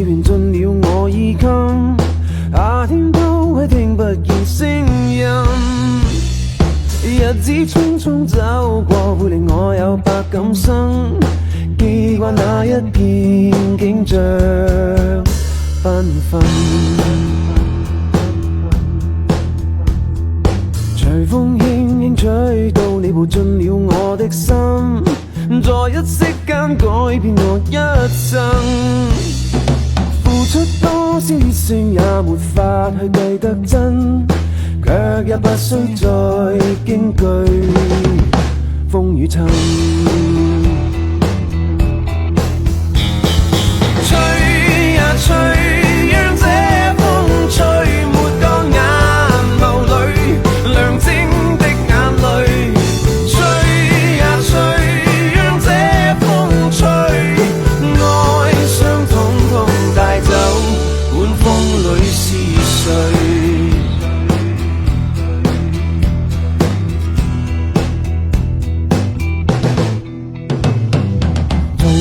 緣盡了我衣襟，夏天都會聽不見聲音。日子匆匆走過，會令我有百感生，記掛那一片景象繽紛。隨風輕輕吹到，你步進了我的心，在一息間改變我一生。付出多少熱情也沒法去計得真，卻也不需再驚懼風雨侵。吹呀吹，讓這風吹沒過眼眸裏亮晶的眼淚。吹呀吹，讓這風吹，愛傷統統帶走，管風裏是誰。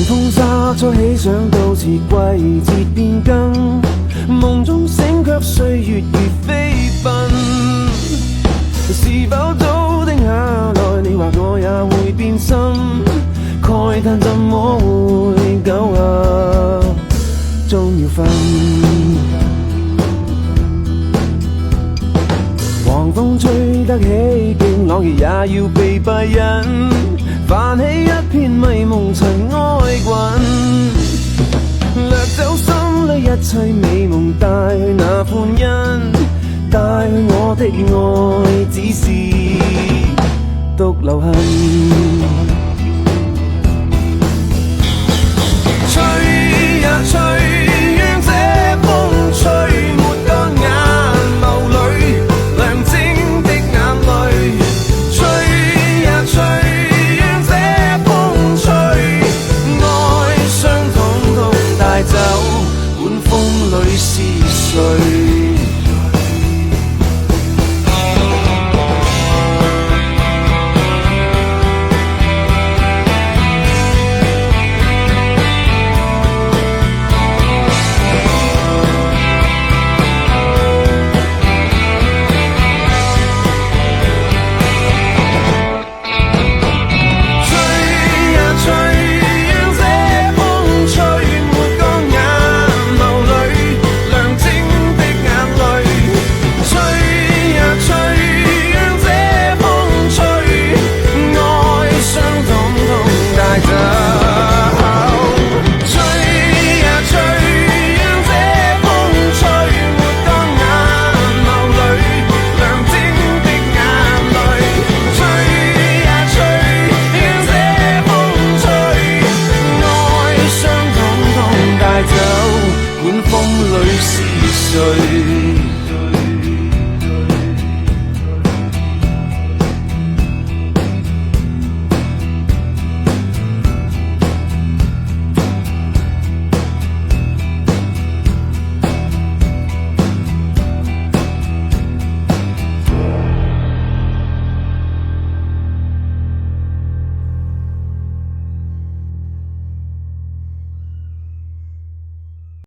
風沙初起，想到是季節變更，夢中醒卻歲月如飛奔。是否早定下來，你或我也會變心，慨嘆怎麼會久合終要分。狂風吹得起勁朗熱，也要被閉忍，泛起一片迷蒙塵埃滾，掠走心裏一切美夢，帶去那歡欣，帶去我的愛，只是獨留痕。吹呀吹，